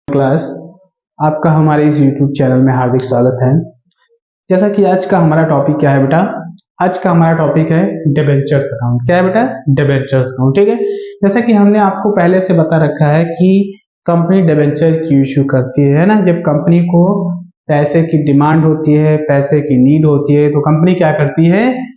Class, आपका हमारे इस YouTube चैनल में हार्दिक स्वागत है। जैसा कि आज का हमारा टॉपिक क्या है बेटा, आज का हमारा टॉपिक है डिबेंचर्स अकाउंट। क्या है बेटा? Debentures account. ठीक है, जैसा कि हमने आपको पहले से बता रखा है कि कंपनी डिबेंचर क्यों इशू करती है ना। जब कंपनी को पैसे की डिमांड होती है, पैसे की नीड होती है, तो कंपनी क्या करती है,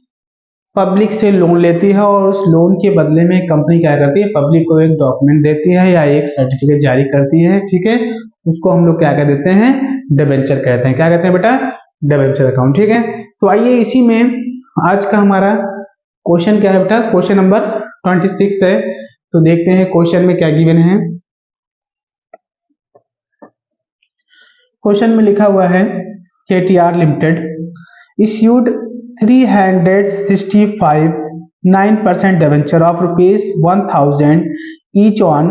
पब्लिक से लोन लेती है और उस लोन के बदले में कंपनी क्या करती है, पब्लिक को एक डॉक्यूमेंट देती है या एक सर्टिफिकेट जारी करती है। ठीक है, उसको हम लोग क्या कह देते हैं, डिबेंचर कहते हैं। क्या कहते हैं बेटा? Debenture account. ठीक है, तो आइए इसी में आज का हमारा क्वेश्चन क्या है बेटा, क्वेश्चन नंबर 26 है। तो देखते हैं क्वेश्चन में क्या गिवन है। क्वेश्चन में लिखा हुआ है KTR limited issued 365 9% debenture of rupees 1000 each on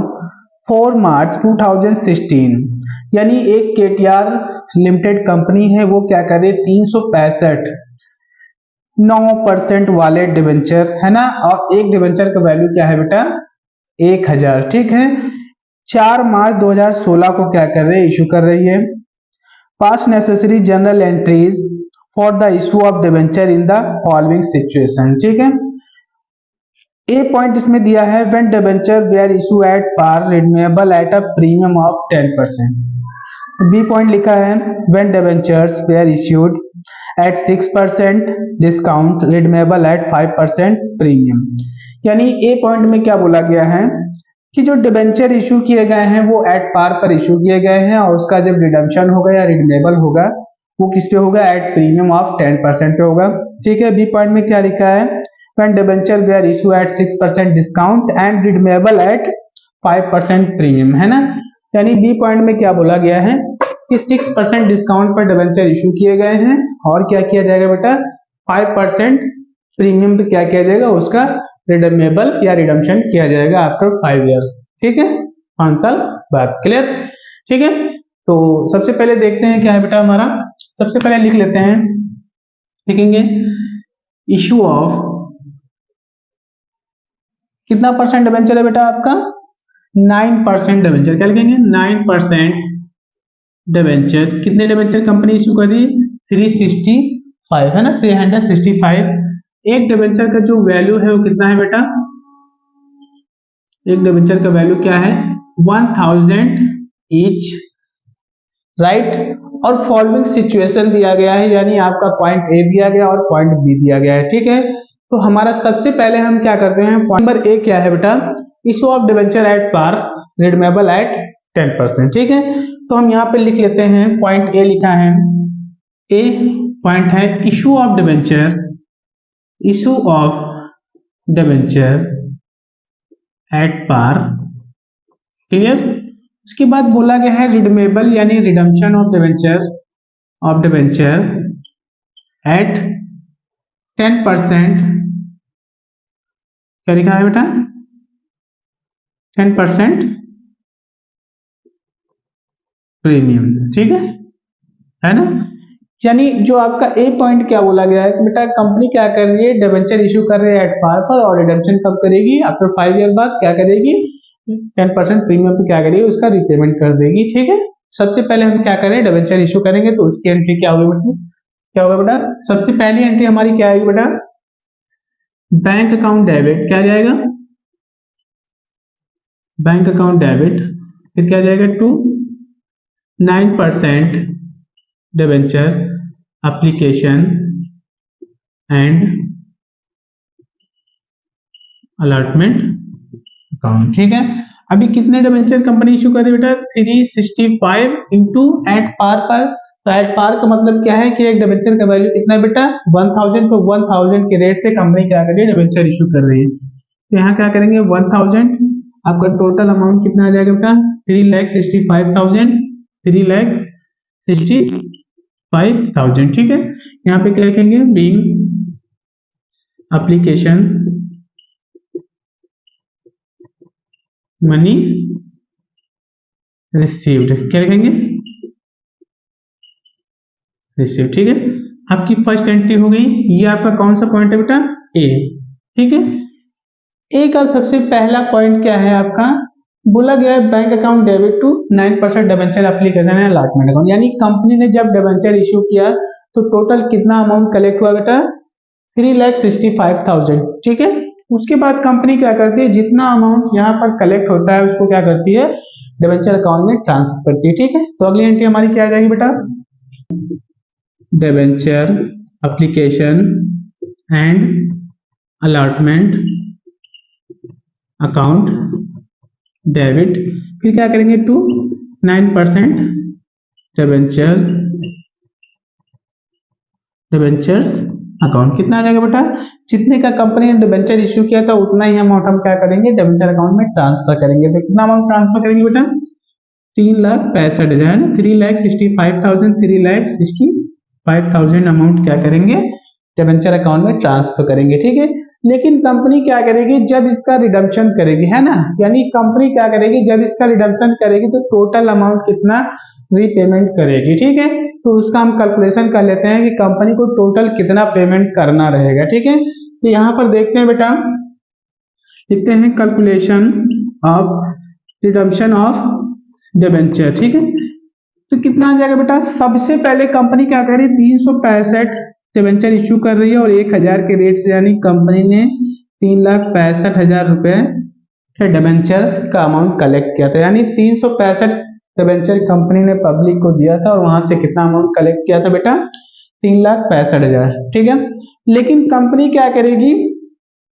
4 मार्च 2016। यानी एक KTR लिमिटेड कंपनी है, वो क्या करे, 365 9% वाले डिबेंचर है ना, और एक डिबेंचर का वैल्यू क्या है बेटा, 1000। ठीक है, 4 मार्च 2016 को क्या कर रहे, इशू कर रही है। Pass necessary journal entries for the issue of debenture in the following situation. ठीक है, ए पॉइंट इसमें दिया है, when debenture were issue at par redeemable at a premium of 10%। B point लिखा है, when debentures were issued at 6% discount redeemable at 5% premium. यानी A point में क्या बोला गया है कि जो डिबेंचर इशू किए गए हैं वो एट पार पर इशू किए गए हैं, और उसका जब रिडम्पशन होगा या रिडीमेबल होगा वो किस पे होगा, एट प्रीमियम ऑफ 10% पे होगा। ठीक है, बी पॉइंट में क्या लिखा है, when debenture were issue at 6% discount and redeemable at 5% premium, है ना। यानी बी पॉइंट में क्या बोला गया है कि 6% डिस्काउंट पर डिबेंचर इशू किए गए हैं, और क्या किया जाएगा बेटा, 5% प्रीमियम पे क्या किया जाएगा, उसका रिडीमेबल या रिडम्पशन किया जाएगा आफ्टर 5 ईयर्स। ठीक है, 5 साल बाद। क्लियर? ठीक है, तो सबसे पहले देखते हैं क्या है बेटा हमारा। सबसे पहले लिख लेते हैं, लिखेंगे इशू ऑफ कितना परसेंट डिबेंचर है बेटा आपका, 9% डिबेंचर। क्या लिखेंगे, 9% डिबेंचर। कितने डिबेंचर कंपनी इशू कर रही है, 365 है ना, 365। एक डिबेंचर का जो वैल्यू है वो कितना है बेटा, एक डिबेंचर का वैल्यू क्या है, 1000 ईच, राइट। और फॉलोइंग सिचुएशन दिया गया है, यानी आपका पॉइंट ए दिया गया और पॉइंट बी दिया गया है। ठीक है, तो हमारा सबसे पहले हम क्या करते हैं, पॉइंट नंबर ए क्या है बेटा, issue of debenture at par redeemable at 10%। ठीक है, तो हम यहाँ पे लिख लेते हैं, पॉइंट ए लिखा है, ए पॉइंट है issue of debenture, issue of debenture at par. Clear? उसके बाद बोला गया है रिडीमेबल यानी रिडम्पशन ऑफ डिबेंचर एट 10%। क्या लिखा है बेटा, 10% प्रीमियम। ठीक है ना। यानी जो आपका ए पॉइंट क्या बोला गया है कि बेटा कंपनी क्या कर रही है, डिबेंचर इशू कर रही है एट पार पर, और रिडम्पशन कब करेगी, आफ्टर 5 ईयर बाद क्या करेगी, 10% प्रीमियम पे क्या करेगी, उसका रिपेमेंट कर देगी। ठीक है, सबसे पहले हम क्या करें, डिबेंचर इशू करेंगे तो उसकी एंट्री क्या होगी बेटा, क्या होगा बेटा, सबसे पहली एंट्री हमारी क्या आएगी बेटा, बैंक अकाउंट डेबिट। क्या जाएगा, बैंक अकाउंट डेबिट। फिर क्या जाएगा, to 9% debenture application and allotment account. ठीक है, अभी कितने डिबेंचर कंपनी इशू कर रही है बेटा, 365 इंटू एट पार पर। तो एट पार का मतलब क्या है कि एक डिबेंचर का वैल्यू कितना है बेटा, 1000। तो 1000 के रेट से कंपनी क्या कर रही है, डिबेंचर इशू कर रही है। तो यहाँ क्या करेंगे, 1000, आपका टोटल अमाउंट कितना आ जाएगा बेटा, 3,65,000, 3,65,000। ठीक है, यहाँ पे क्या लिखेंगे, बीइंग एप्लीकेशन मनी रिसीव्ड। क्या लिखेंगे, रिसीव। ठीक है, आपकी फर्स्ट एंट्री हो गई। ये आपका कौन सा पॉइंट है बेटा, ए। ठीक है, ए का सबसे पहला पॉइंट क्या है आपका, बोला गया है bank account debit to 9% debenture application है अलॉटमेंट अकाउंट, यानी कंपनी ने जब डिबेंचर इश्यू किया तो टोटल कितना अमाउंट कलेक्ट हुआ बेटा 3,65,000। ठीक है, उसके बाद कंपनी क्या करती है, जितना अमाउंट यहाँ पर कलेक्ट होता है उसको क्या करती है डिबेंचर अकाउंट में ट्रांसफर करती है। ठीक है, तो अगली एंट्री हमारी क्या आ जाएगी बेटा, debenture application and allotment account debit, फिर क्या करेंगे टू 9% डिबेंचर्स अकाउंट, कितना आ जाएगा बेटा, जितने का कंपनी ने डिबेंचर इश्यू किया था उतना ही अमाउंट हम क्या करेंगे डिबेंचर अकाउंट में ट्रांसफर करेंगे। तो कितना अमाउंट ट्रांसफर करेंगे बेटा 3,65,000, 3,65,000 अमाउंट क्या करेंगे डिबेंचर अकाउंट में ट्रांसफर करेंगे। ठीक है, लेकिन कंपनी क्या करेगी जब इसका रिडम्पशन करेगी, है ना, यानी कंपनी क्या करेगी जब इसका रिडम्पशन करेगी तो टोटल अमाउंट कितना रीपेमेंट करेगी। ठीक है, तो उसका हम कैलकुलेशन कर लेते हैं कि कंपनी को टोटल कितना पेमेंट करना रहेगा। ठीक है, तो यहाँ पर देखते हैं बेटा, लिखते हैं calculation of redemption of debenture. ठीक है, तो कितना आ जाएगा बेटा, सबसे पहले कंपनी क्या कर रही है 365 डिबेंचर इश्यू कर रही है और 1,000 के रेट से, यानी कंपनी ने 3,65,000 रुपए डिबेंचर का अमाउंट कलेक्ट किया था, यानी 365 डिबेंचर कंपनी ने पब्लिक को दिया था और वहां से कितना अमाउंट कलेक्ट किया था बेटा 3,65,000। ठीक है, लेकिन कंपनी क्या करेगी,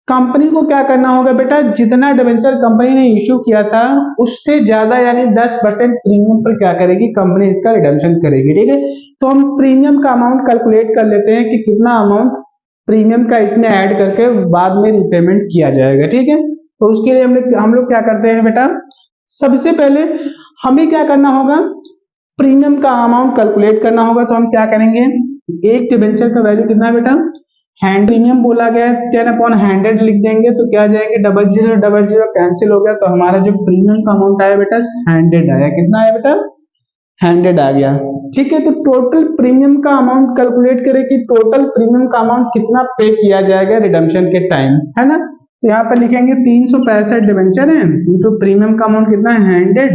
कंपनी को क्या करना होगा बेटा, जितना डिबेंचर कंपनी ने इश्यू किया था उससे ज्यादा यानी 10% प्रीमियम पर क्या करेगी कंपनी इसका रिडम्पशन करेगी। ठीक है, तो हम प्रीमियम का अमाउंट कैलकुलेट कर लेते हैं कि कितना अमाउंट प्रीमियम का इसमें ऐड करके बाद में रिपेमेंट किया जाएगा। ठीक है, तो उसके लिए हम लोग क्या करते हैं बेटा, सबसे पहले हमें क्या करना होगा, प्रीमियम का अमाउंट कैलकुलेट करना होगा। तो हम क्या करेंगे, एक डिबेंचर का वैल्यू कितना है बेटा, हैंड प्रीमियम बोला गया है 10/100 लिख देंगे तो क्या जाएंगे 0000 कैंसिल हो गया, तो हमारा जो प्रीमियम का अमाउंट आया बेटा 100 आया, कितना आया बेटा 100 आ गया। ठीक है, तो टोटल प्रीमियम का अमाउंट कैलकुलेट करें कि टोटल प्रीमियम का अमाउंट कितना पे किया जाएगा रिडम्पशन के टाइम, है ना, तो यहाँ पर लिखेंगे 365 डिबेंचर है तो प्रीमियम का अमाउंट कितना है 100,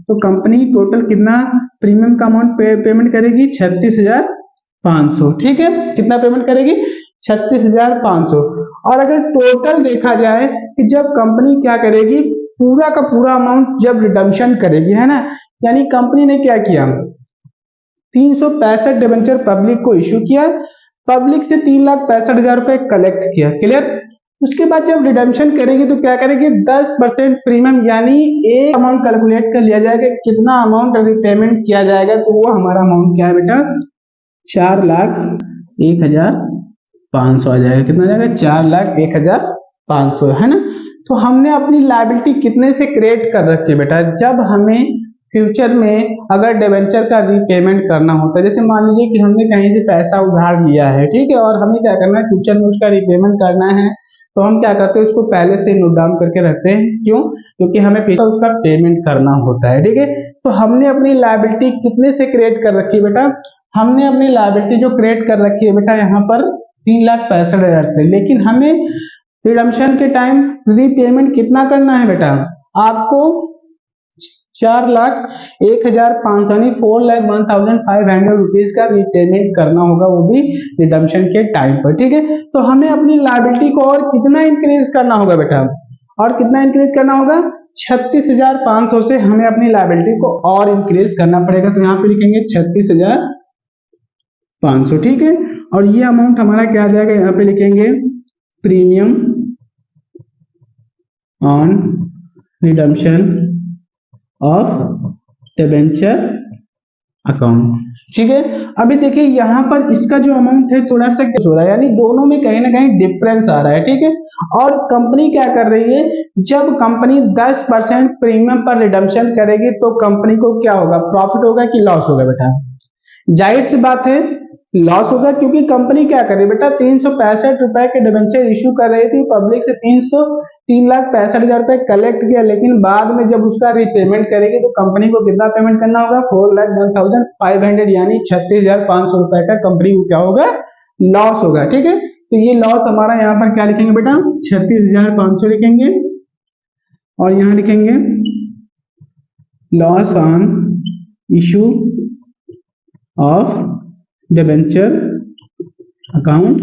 तो कंपनी टोटल कितना प्रीमियम का अमाउंट पेमेंट करेगी 36,500। ठीक है, कितना पेमेंट करेगी 36,500। और अगर टोटल देखा जाए कि जब कंपनी क्या करेगी पूरा का पूरा अमाउंट जब रिडम्पशन करेगी, है ना, यानी कंपनी ने क्या किया 365 डिबेंचर पब्लिक को इश्यू किया, पब्लिक से 3,65,000 रुपए कलेक्ट किया, क्लियर। उसके बाद जब रिडम्पशन करेगी तो क्या करेगी 10% प्रीमियम यानी एक अमाउंट कैलकुलेट कर लिया जाएगा कितना अमाउंट रिपेमेंट किया जाएगा, तो वो हमारा अमाउंट क्या है बेटा 4,01,500 आ जाएगा, कितना आ जाएगा 4,01,500, है ना। तो हमने अपनी लायबिलिटी कितने से क्रिएट कर रखी है बेटा, जब हमें फ्यूचर में अगर डिबेंचर का रीपेमेंट करना होता है, जैसे मान लीजिए कि हमने कहीं से पैसा उधार लिया है, ठीक है, और हमें क्या करना है फ्यूचर में उसका रीपेमेंट करना है, तो हम क्या करते हैं उसको पहले से नोट डाउन करके रखते हैं, क्यों, क्योंकि हमें पैसा उसका पेमेंट करना होता है। ठीक है, तो हमने अपनी लायबिलिटी कितने से क्रिएट कर रखी है बेटा, हमने अपनी लायबिलिटी जो क्रिएट कर रखी है बेटा यहाँ पर 3,65,000 से, लेकिन हमें रिडम्पशन के टाइम रीपेमेंट कितना करना है बेटा, आपको 4,01,500 यानी 4,01,500 रुपीज का रीपेमेंट करना होगा, वो भी रिडम्पशन के टाइम पर। ठीक है, तो हमें अपनी लायबिलिटी को और कितना इंक्रीज करना होगा बेटा, और कितना इंक्रीज करना होगा 36,500 से हमें अपनी लायबिलिटी को और इंक्रीज करना पड़ेगा, तो यहाँ पे लिखेंगे 36,500। ठीक है, और ये अमाउंट हमारा क्या आ जाएगा, यहाँ पे लिखेंगे premium on redemption of debenture account. ठीक है, अभी देखिए यहाँ पर इसका जो अमाउंट है थोड़ा सा क्या हो रहा है, यानी दोनों में कहीं ना कहीं डिफरेंस आ रहा है। ठीक है, और कंपनी क्या कर रही है, जब कंपनी 10% प्रीमियम पर रिडम्पशन करेगी तो कंपनी को क्या होगा, प्रॉफिट होगा कि लॉस होगा बेटा, जाहिर सी बात है लॉस होगा, क्योंकि कंपनी क्या करे बेटा 365 रुपए के डिबेंचर इश्यू कर रही थी, पब्लिक से 3,65,000 रुपए कलेक्ट किया, लेकिन बाद में जब उसका रीपेमेंट करेगी तो कंपनी को कितना पेमेंट करना होगा 4,01,500 यानी 36,500 रुपए का कंपनी को क्या होगा लॉस होगा। ठीक है, तो ये लॉस हमारा यहाँ पर क्या लिखेंगे बेटा 36,500 लिखेंगे, और यहाँ लिखेंगे loss on issue of debenture account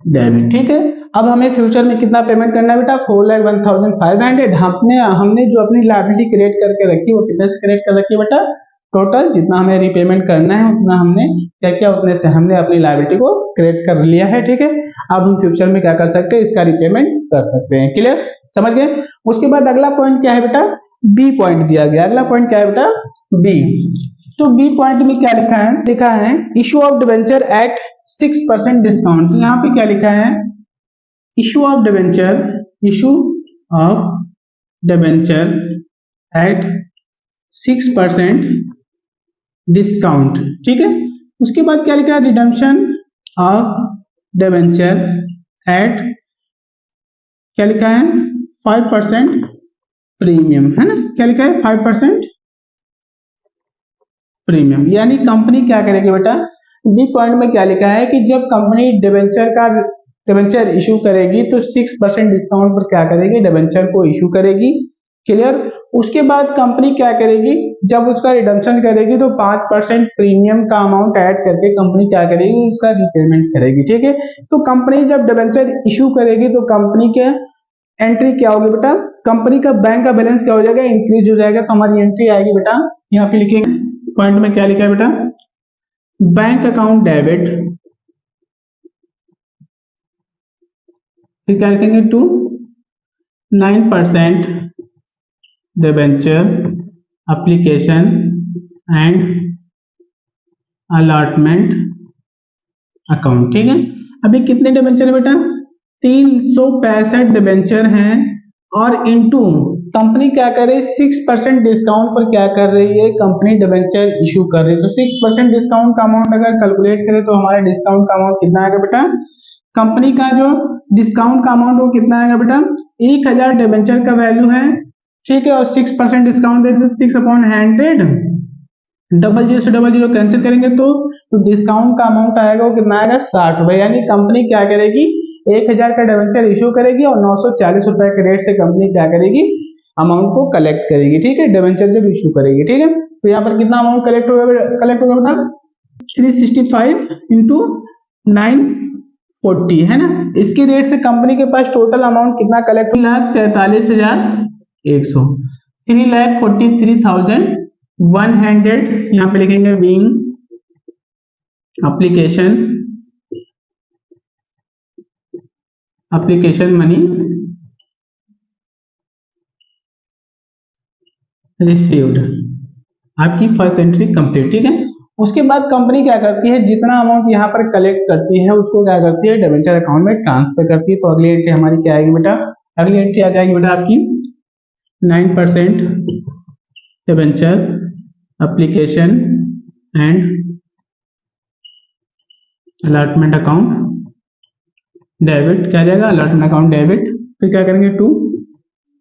debit. ठीक है, अब हमें फ्यूचर में कितना पेमेंट करना है बेटा, 4,01,500। हमने जो अपनी लायबिलिटी क्रिएट करके रखी वो कितने से क्रिएट कर रखी है बेटा, टोटल जितना हमें रीपेमेंट करना है उतना हमने क्या किया, उतने से हमने अपनी लायबिलिटी को क्रिएट कर लिया है। ठीक है, अब हम फ्यूचर में क्या कर सकते हैं, इसका रीपेमेंट कर सकते हैं। क्लियर, समझ गए। उसके बाद अगला पॉइंट क्या है बेटा, बी पॉइंट दिया गया। अगला पॉइंट क्या है बेटा, बी। तो बी पॉइंट में क्या लिखा है issue of debenture at 6% discount. यहाँ पे क्या लिखा है, issue of debenture at 6% discount. ठीक है, उसके बाद क्या लिखा है, रिडम्पशन ऑफ डिबेंचर एट क्या लिखा है 5% प्रीमियम, है ना, क्या लिखा है 5% प्रीमियम। यानी कंपनी क्या करेगी बेटा, बी पॉइंट में क्या लिखा है कि जब कंपनी डिबेंचर इशू करेगी तो 6% डिस्काउंट पर क्या करेगी, डिबेंचर को इशू करेगी। क्लियर, उसके बाद कंपनी क्या करेगी, जब उसका रिडम्पशन करेगी तो 5% प्रीमियम का अमाउंट ऐड करके कंपनी क्या करेगी, उसका रीपेमेंट करेगी। ठीक है, तो कंपनी जब डिबेंचर इशू करेगी तो कंपनी के एंट्री क्या होगी बेटा, कंपनी का बैंक का बैलेंस क्या हो जाएगा, इंक्रीज हो जाएगा। तो हमारी एंट्री आएगी बेटा, यहाँ पे लिखेंगे पॉइंट में क्या लिखा है बेटा, बैंक अकाउंट डेबिट, फिर क्या लिखेंगे to 9% debenture application and allotment account. ठीक है, अभी कितने डिबेंचर है बेटा, 365 डिबेंचर हैं और इनटू कंपनी क्या कर रही है, 6% डिस्काउंट पर क्या कर रही है, कंपनी डिबेंचर इशू कर रही है। तो 6% डिस्काउंट का अमाउंट अगर कैलकुलेट करें तो हमारा डिस्काउंट का अमाउंट कितना आएगा बेटा, कंपनी का जो डिस्काउंट का अमाउंट वो कितना आएगा बेटा, 1000 डिबेंचर का वैल्यू है। ठीक है, और 6% डिस्काउंट देते हैं 6/100, 00 से 00 कैंसिल करेंगे तो डिस्काउंट का अमाउंट आएगा वो कितना आएगा 60 रुपए। यानी कंपनी क्या करेगी, 1000 का डिबेंचर इशू करेगी और 940 रुपए के रेट से कंपनी क्या करेगी, अमाउंट को कलेक्ट करेगी। ठीक है, डिबेंचर जब इशू करेगी। ठीक है, तो यहाँ पर कितना अमाउंट कलेक्ट होगा बेटा, 365 इंटू 940, है ना। इसके रेट से कंपनी के पास टोटल अमाउंट कितना कलेक्ट, 3,43,100, 3,43,100 यहाँ पे लिखेंगे बीइंग एप्लीकेशन मनी रिसीव्ड, आपकी फर्स्ट एंट्री कंप्लीट। ठीक है, उसके बाद कंपनी क्या करती है, जितना अमाउंट यहाँ पर कलेक्ट करती है उसको क्या करती है, डिबेंचर अकाउंट में ट्रांसफर करती है। तो अगली एंट्री हमारी क्या आएगी बेटा, अगली एंट्री आ जाएगी बेटा आपकी 9% debenture application and allotment account debit, क्या जाएगा अलॉटमेंट अकाउंट डेबिट। फिर क्या करेंगे टू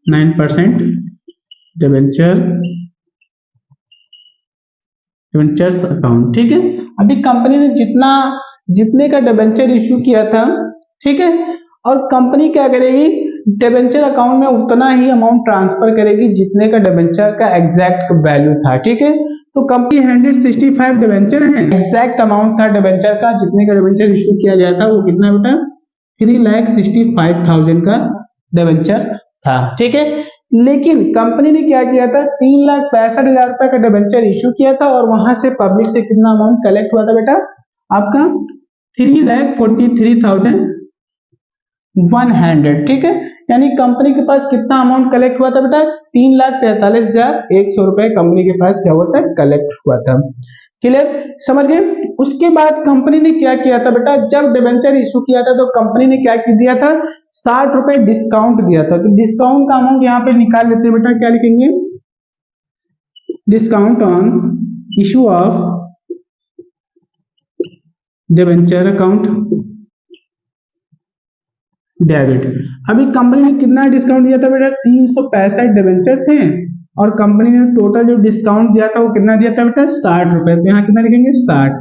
9% डिबेंचर्स अकाउंट। ठीक है, अभी कंपनी ने जितने का डिबेंचर इशू किया था, ठीक है, और कंपनी क्या करेगी, डिबेंचर अकाउंट में उतना ही अमाउंट ट्रांसफर करेगी जितने का डिबेंचर का एग्जैक्ट वैल्यू था। ठीक है, तो कंपनी 165 डिबेंचर है, एग्जैक्ट अमाउंट था डिबेंचर का, जितने का डिबेंचर इशू किया गया था वो कितना बेटा, 3,65,000 का डिबेंचर था। ठीक है, लेकिन कंपनी ने क्या किया था, 3,65,000 रुपए का डिबेंचर इशू किया था और वहां से पब्लिक से कितना अमाउंट कलेक्ट हुआ था बेटा, आपका 3,43,100। ठीक है, यानी कंपनी के पास कितना अमाउंट कलेक्ट हुआ था बेटा, 3,43,100 रुपए कंपनी के पास क्या हुआ था, कलेक्ट हुआ था। क्लियर, समझ गए। उसके बाद कंपनी ने क्या किया था बेटा, जब डिबेंचर इशू किया था तो कंपनी ने क्या दिया था, 60 रुपए डिस्काउंट दिया था। तो डिस्काउंट का अमाउंट यहाँ पे निकाल लेते हैं बेटा, क्या लिखेंगे, discount on issue of debenture account debit. अभी कंपनी ने कितना डिस्काउंट दिया था बेटा, 365 डिबेंचर थे और कंपनी ने टोटल जो डिस्काउंट दिया था वो कितना दिया था बेटा, 60 रुपए। तो यहाँ कितना लिखेंगे 60,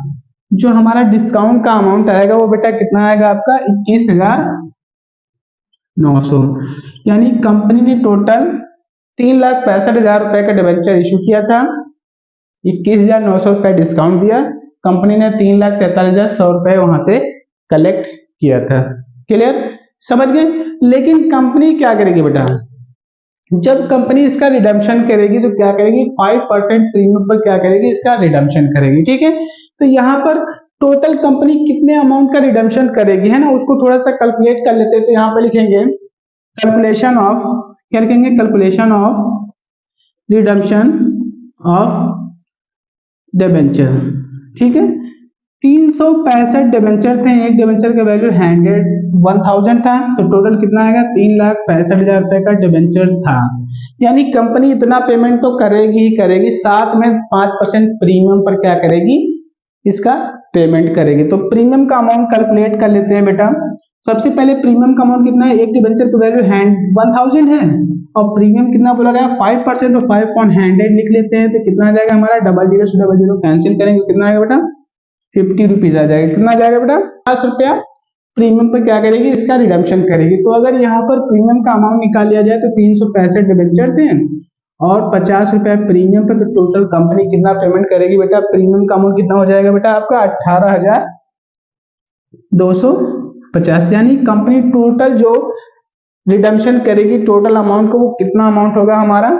जो हमारा डिस्काउंट का अमाउंट आएगा वो बेटा कितना आएगा आपका 21,900। यानी कंपनी ने टोटल 3,65,000 रुपए का डिबेंचर इशू किया था, 21,900 रुपए डिस्काउंट दिया, कंपनी ने 3,43,100 रुपए वहां से कलेक्ट किया था। क्लियर, समझ गए। लेकिन कंपनी क्या करेगी बेटा, जब कंपनी इसका रिडम्पशन करेगी तो क्या करेगी, 5% प्रीमियम पर क्या करेगी, इसका रिडम्पशन करेगी। ठीक है, तो यहाँ पर टोटल कंपनी कितने अमाउंट का रिडम्पशन करेगी, है ना, उसको थोड़ा सा कैलकुलेट कर लेते हैं। तो यहाँ पर लिखेंगे कैलकुलेशन ऑफ, क्या लिखेंगे, calculation of redemption of debenture. ठीक है, 365 डिबेंचर थे, एक डिबेंचर का वैल्यू 1000 था, तो टोटल कितना आएगा, 3,65,000 रुपए का डिबेंचर था। यानी कंपनी इतना पेमेंट तो करेगी ही करेगी, साथ में 5% प्रीमियम पर क्या करेगी, इसका पेमेंट करेगी। तो प्रीमियम का अमाउंट कैलकुलेट कर लेते हैं बेटा। सबसे पहले प्रीमियम का अमाउंट कितना है, एक डिबेंचर का वैल्यू 1000 है और प्रीमियम कितना बोला गया 5%, तो 5/100 लिख लेते हैं। तो कितना आ जाएगा हमारा, डबल जीरो से डबल जीरो कैंसिल करेंगे, कितना आएगा बेटा, 50 रुपीज आ जाएगा। कितना जाएगा बेटा, 50 रुपया प्रीमियम पर क्या करेगी, इसका रिडम्पशन करेगी। तो अगर यहाँ पर प्रीमियम का अमाउंट निकाल लिया जाए तो 365 डिबेंचर थे और 50 रुपया प्रीमियम पर, तो टोटल कंपनी कितना पेमेंट करेगी बेटा, प्रीमियम का अमाउंट कितना हो जाएगा बेटा आपका 18,250। यानी कंपनी टोटल जो रिडम्पशन करेगी टोटल अमाउंट को, वो कितना अमाउंट होगा हमारा,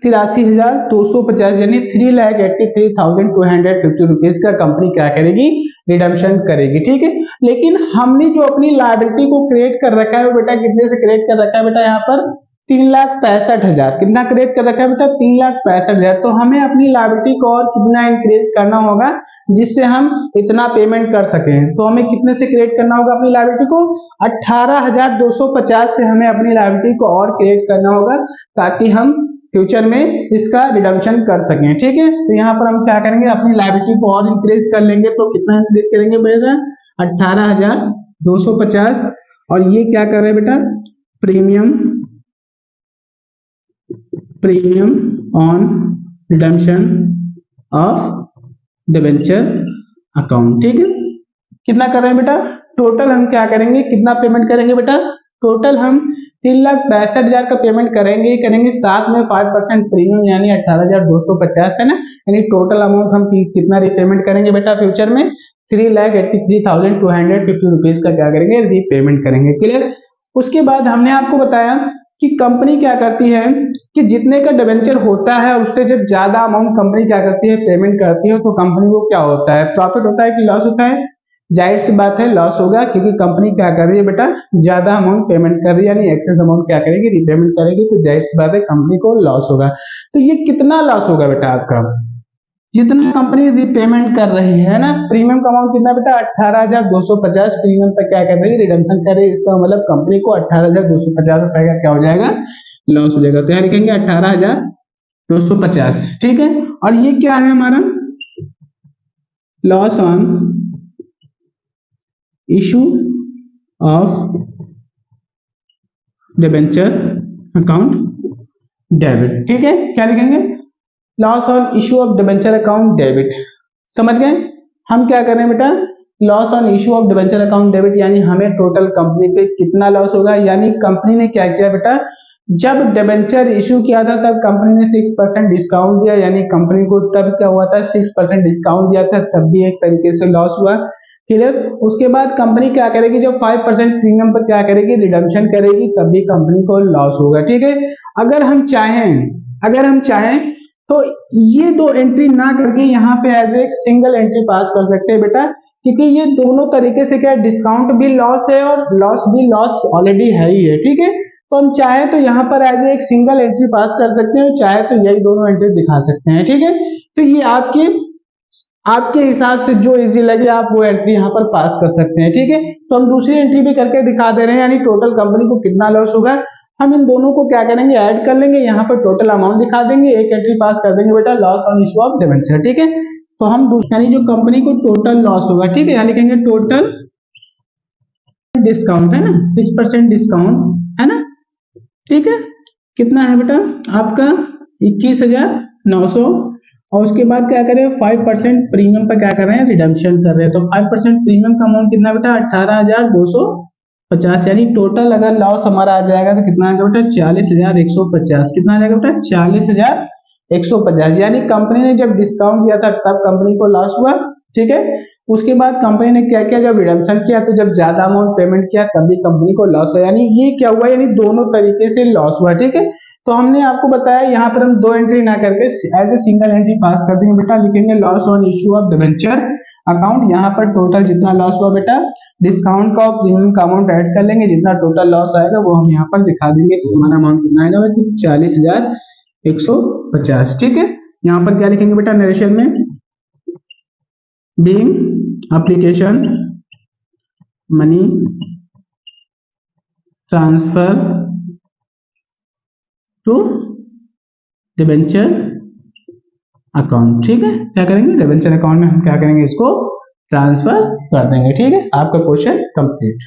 83,250, यानी 3,83,250 रुपीज का कंपनी क्या करेगी, रिडम्पशन करेगी। ठीक है, लेकिन हमने जो अपनी लायबिलिटी को क्रिएट कर रखा है वो बेटा कितने से क्रिएट कर रखा है बेटा, यहाँ पर 3,65,000, कितना क्रिएट कर रखा है बेटा, 3,65,000। तो हमें अपनी लायबिलिटी को और कितना इंक्रीज करना होगा जिससे हम इतना पेमेंट कर सकें। तो हमें कितने से क्रिएट करना होगा अपनी लायबिलिटी को, 18,250 से हमें अपनी लायबिलिटी को और क्रिएट करना होगा ताकि हम फ्यूचर में इसका रिडम्पशन कर सकें। ठीक है, तो यहाँ पर हम क्या करेंगे, अपनी लायबिलिटी को और इंक्रीज कर लेंगे। तो कितना इंक्रीज करेंगे बेटा, 18,250, और ये क्या कर रहे हैं बेटा, premium on redemption of debenture account. ठीक है, कितना कर रहे हैं बेटा, टोटल हम क्या करेंगे, कितना पेमेंट करेंगे बेटा, टोटल हम 3,65,000 का पेमेंट करेंगे, साथ में 5% प्रीमियम यानी 18,250 है ना, यानी टोटल अमाउंट हम कितना रीपेमेंट करेंगे बेटा फ्यूचर में, 3,83,250 रुपीज का क्या करेंगे, रीपेमेंट करेंगे। क्लियर। उसके बाद हमने आपको बताया कि कंपनी क्या करती है कि जितने का डिबेंचर होता है उससे जब ज्यादा अमाउंट कंपनी क्या करती है, पेमेंट करती है, तो कंपनी को क्या होता है, प्रॉफिट होता है कि लॉस होता है, जाहिर सी बात है लॉस होगा, क्योंकि कंपनी क्या कर रही है बेटा, ज्यादा अमाउंट पेमेंट कर रही है, यानी एक्सेस अमाउंट क्या करेगी, रीपेमेंट करेगी, तो जाहिर सी बात है कंपनी को लॉस होगा। तो ये कितना लॉस होगा बेटा आपका, जितना कंपनी रीपेमेंट कर रही है ना, प्रीमियम का अमाउंट कितना बेटा, 18,250 प्रीमियम पर क्या कर रही है, रिडम्पशन कर रही है, इसका मतलब कंपनी को 18,250 रुपए का क्या हो जाएगा, लॉस हो जाएगा। तो यहाँ लिखेंगे 18,250। ठीक है, और ये क्या है हमारा, loss on issue of debenture account debit. ठीक है, क्या लिखेंगे, loss on issue of debenture account debit. समझ गए, हम क्या कर रहे हैं बेटा, loss on issue of debenture account debit, यानी हमें टोटल कंपनी पे कितना लॉस होगा। यानी कंपनी ने क्या किया बेटा, जब डिबेंचर इशू किया था तब कंपनी ने 6% डिस्काउंट दिया, यानी कंपनी को तब क्या हुआ था, 6% डिस्काउंट दिया था, तब भी एक तरीके से लॉस हुआ। क्लियर। उसके बाद कंपनी क्या करेगी, जब 5% प्रीमियम पर क्या करेगी, रिडम्पशन करेगी, तब भी कंपनी को लॉस होगा। ठीक है, अगर हम चाहें तो ये दो एंट्री ना करके यहाँ पे एज एक सिंगल एंट्री पास कर सकते हैं बेटा, क्योंकि ये दोनों तरीके से क्या, डिस्काउंट भी लॉस है और लॉस भी लॉस ऑलरेडी है ही है। ठीक है, तो हम चाहे तो यहाँ पर एज एक सिंगल एंट्री पास कर सकते हैं, चाहे तो यही दोनों एंट्री दिखा सकते हैं। ठीक है, तो ये आपके हिसाब से जो इजी लगे आप वो एंट्री यहाँ पर पास कर सकते हैं। ठीक है, तो हम दूसरी एंट्री भी करके दिखा दे रहे हैं, यानी टोटल कंपनी को कितना लॉस होगा, हम इन दोनों को क्या करेंगे, ऐड कर लेंगे, यहाँ पर टोटल अमाउंट दिखा देंगे, एक एंट्री पास कर देंगे बेटा, loss on issue of debenture. ठीक है, तो हम यानी जो कंपनी को टोटल लॉस होगा, ठीक है, यहाँ लिखेंगे टोटल डिस्काउंट, है ना, 6% डिस्काउंट, है ना। ठीक है, कितना है बेटा आपका 21,900, और उसके बाद क्या करें, 5% प्रीमियम पर क्या कर रहे हैं, रिडम्पशन कर रहे हैं। तो 5% प्रीमियम का अमाउंट कितना बेटा, 18,250। 50, यानी टोटल अगर लॉस हमारा आ जाएगा तो कितना आ जाएगा बेटा 40,150। कितना आ जाएगा बेटा 40,150, यानी कंपनी ने जब डिस्काउंट दिया था तब कंपनी को लॉस हुआ। ठीक है, उसके बाद कंपनी ने क्या किया, जब रिडम्पशन किया तो जब ज्यादा अमाउंट पेमेंट किया तब भी कंपनी को लॉस हुआ, यानी ये क्या हुआ, यानी दोनों तरीके से लॉस हुआ। ठीक है, तो हमने आपको बताया यहाँ पर हम दो एंट्री ना करके as a single entry pass कर देंगे बेटा, लिखेंगे loss on issue of debenture account. यहाँ पर टोटल जितना लॉस हुआ बेटा, डिस्काउंट का और प्रीमियम का अमाउंट ऐड कर लेंगे, जितना टोटल लॉस आएगा वो हम यहाँ पर दिखा देंगे, तो हमारा अमाउंट कितना आएगा बेटा 40,150। ठीक है, यहाँ पर क्या लिखेंगे बेटा नरेशन में, being application money transfer to debenture account. ठीक है, क्या करेंगे, डिबेंचर अकाउंट में हम क्या करेंगे, इसको ट्रांसफर कर देंगे। ठीक है, आपका क्वेश्चन कंप्लीट।